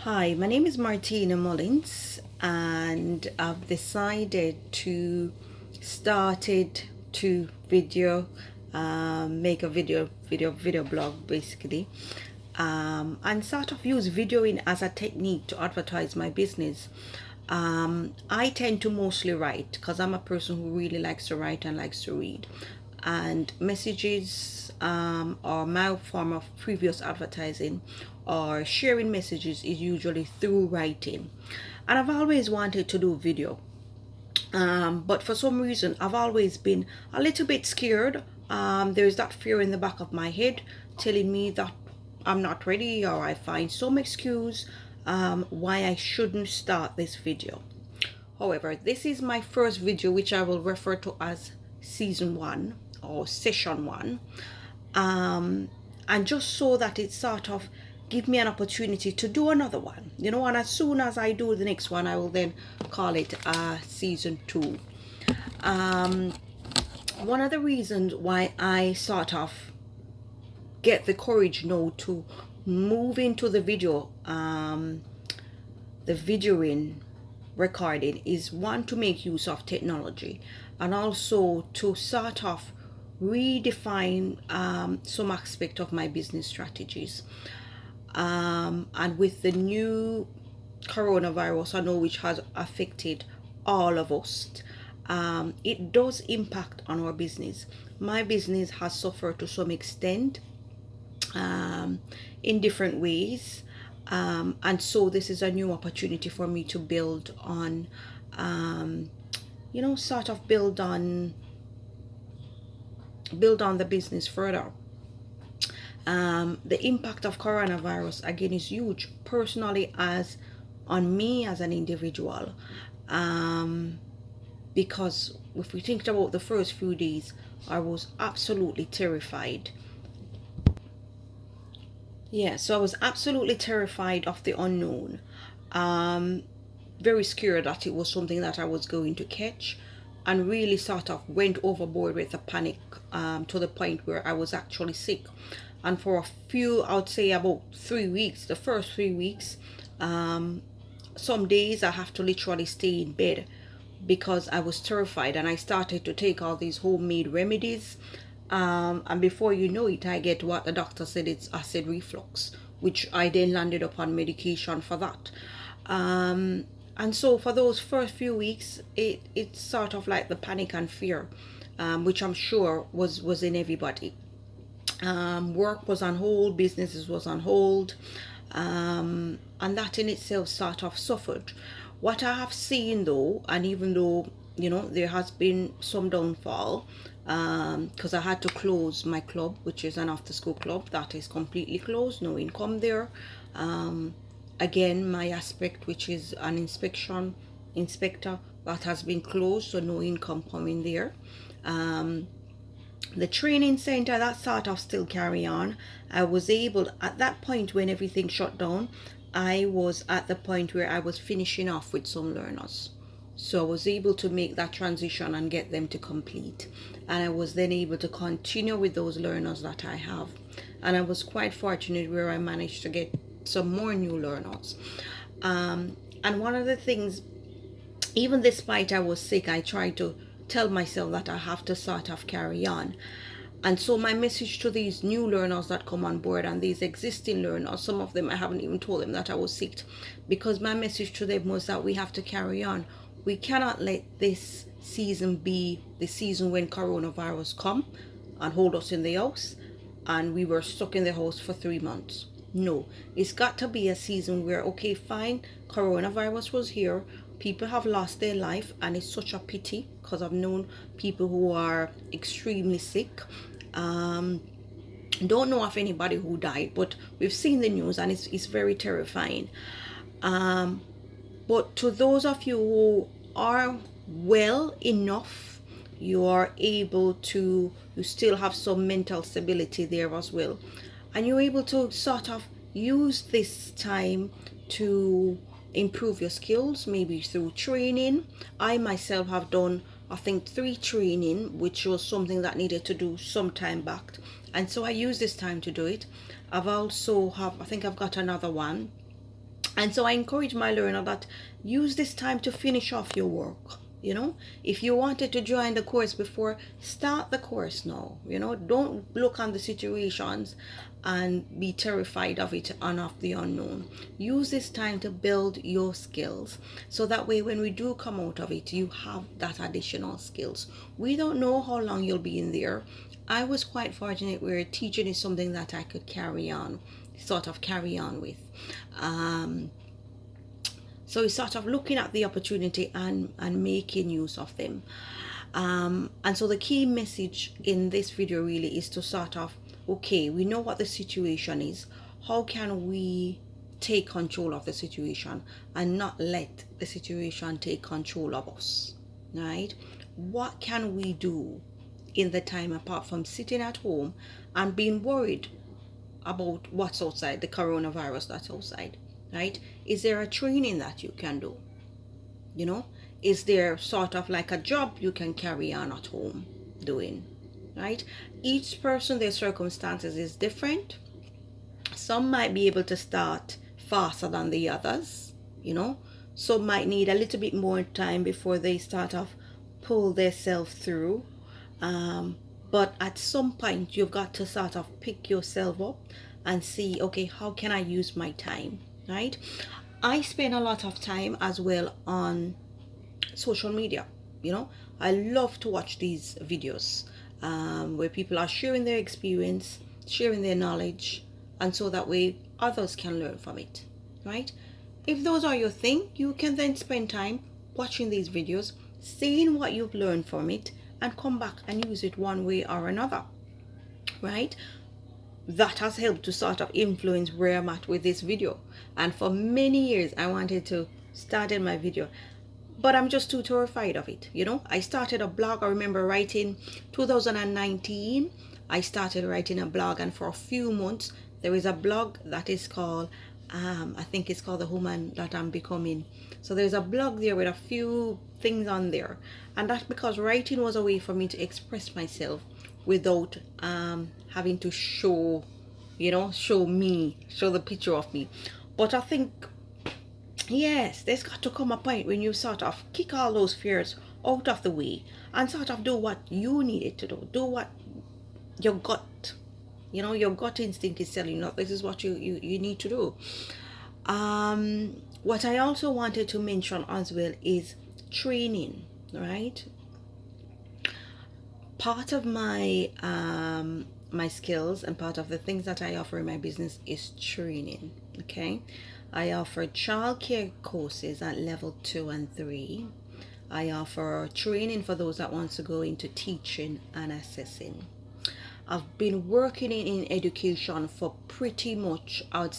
Hi, my name is Martina Mullins, and I've decided to started to make a video blog basically, and sort of use videoing as a technique to advertise my business. I tend to mostly write because I'm a person who really likes to write and likes to read, and messages or my form of previous advertising or sharing messages is usually through writing, and I've always wanted to do video, but for some reason I've always been a little bit scared. There's that fear in the back of my head telling me that I'm not ready, or I find some excuse why I shouldn't start this video. However, this is my first video, which I will refer to as season one or session one, and just so that it sort of give me an opportunity to do another one, and as soon as I do the next one, I will then call it season two. One of the reasons why I sort of get the courage now to move into the videoing recording is, one, to make use of technology, and also to sort of redefine some aspect of my business strategies. And with the new coronavirus, I know, which has affected all of us, it does impact on our business. My business has suffered to some extent, in different ways, and so this is a new opportunity for me to build on, sort of build on the business further. The impact of coronavirus again is huge, personally, as on me as an individual, because if we think about the first few days, I was absolutely terrified. Yeah, so I was absolutely terrified of the unknown. Very scared that it was something that I was going to catch, and really sort of went overboard with the panic, to the point where I was actually sick. And for a few, I would say about 3 weeks, the first 3 weeks, some days I have to literally stay in bed because I was terrified, and I started to take all these homemade remedies, and before you know it, I get what the doctor said, it's acid reflux, which I then landed upon medication for that. And so for those first few weeks, it's sort of like the panic and fear, which I'm sure was in everybody. Work was on hold, businesses was on hold, and that in itself sort of suffered. What I have seen though, and even though there has been some downfall, because I had to close my club, which is an after school club that is completely closed, no income there. Again, my aspect, which is an inspector, that has been closed, so no income coming there. The training center, that sort of still carry on. I was able, at that point when everything shut down, I was at the point where I was finishing off with some learners, so I was able to make that transition and get them to complete, and I was then able to continue with those learners that I have, and I was quite fortunate where I managed to get some more new learners. And one of the things, even despite I was sick, I tried to tell myself that I have to sort of carry on. And so my message to these new learners that come on board, and these existing learners, some of them I haven't even told them that I was sick, because my message to them was that we have to carry on. We cannot let this season be the season when coronavirus come and hold us in the house and we were stuck in the house for 3 months. No, it's got to be a season where, okay, fine, coronavirus was here, people have lost their life, and it's such a pity because I've known people who are extremely sick. Don't know of anybody who died, but we've seen the news, and it's very terrifying. But to those of you who are well enough, you are able to, you still have some mental stability there as well, and you're able to sort of use this time to improve your skills, maybe through training. I myself have done, I think, 3 training, which was something that needed to do some time back, and so I use this time to do it. I think I've got another one, And so I encourage my learner that use this time to finish off your work. You know, if you wanted to join the course before, start the course now. You know, don't look on the situations and be terrified of it and of the unknown. Use this time to build your skills, so that way when we do come out of it, you have that additional skills. We don't know how long you'll be in there. I was quite fortunate where teaching is something that I could carry on with. Um, so it's sort of looking at the opportunity and making use of them. And so the key message in this video really is to sort of, okay, we know what the situation is. How can we take control of the situation and not let the situation take control of us, right? What can we do in the time apart from sitting at home and being worried about what's outside, the coronavirus that's outside, right? Is there a training that you can do? You know, is there sort of like a job you can carry on at home doing, right? Each person, their circumstances is different. Some might be able to start faster than the others, you know. Some might need a little bit more time before they start off pull themselves through. But at some point you've got to sort of pick yourself up and see, okay, how can I use my time, right? I spend a lot of time as well on social media. You know, I love to watch these videos where people are sharing their experience, sharing their knowledge, and so that way others can learn from it, right? If those are your thing, you can then spend time watching these videos, seeing what you've learned from it, and come back and use it one way or another, right? That has helped to sort of influence where I'm at with this video. And for many years I wanted to start in my video, but I'm just too terrified of it. You know, I started a blog. I remember writing 2019. I started writing a blog, and for a few months there is a blog that is called I think it's called The Woman That I'm Becoming. So there's a blog there with a few things on there, and that's because writing was a way for me to express myself without having to show, you know, show the picture of me. But I think, yes, there's got to come a point when you sort of kick all those fears out of the way and sort of do what you needed to do what your gut, you know, your gut instinct is telling you, this is what you need to do. What I also wanted to mention as well is training, right? Part of my my skills and part of the things that I offer in my business is training. Okay, I offer childcare courses at level 2 and 3. I offer training for those that want to go into teaching and assessing. I've been working in education for pretty much, I would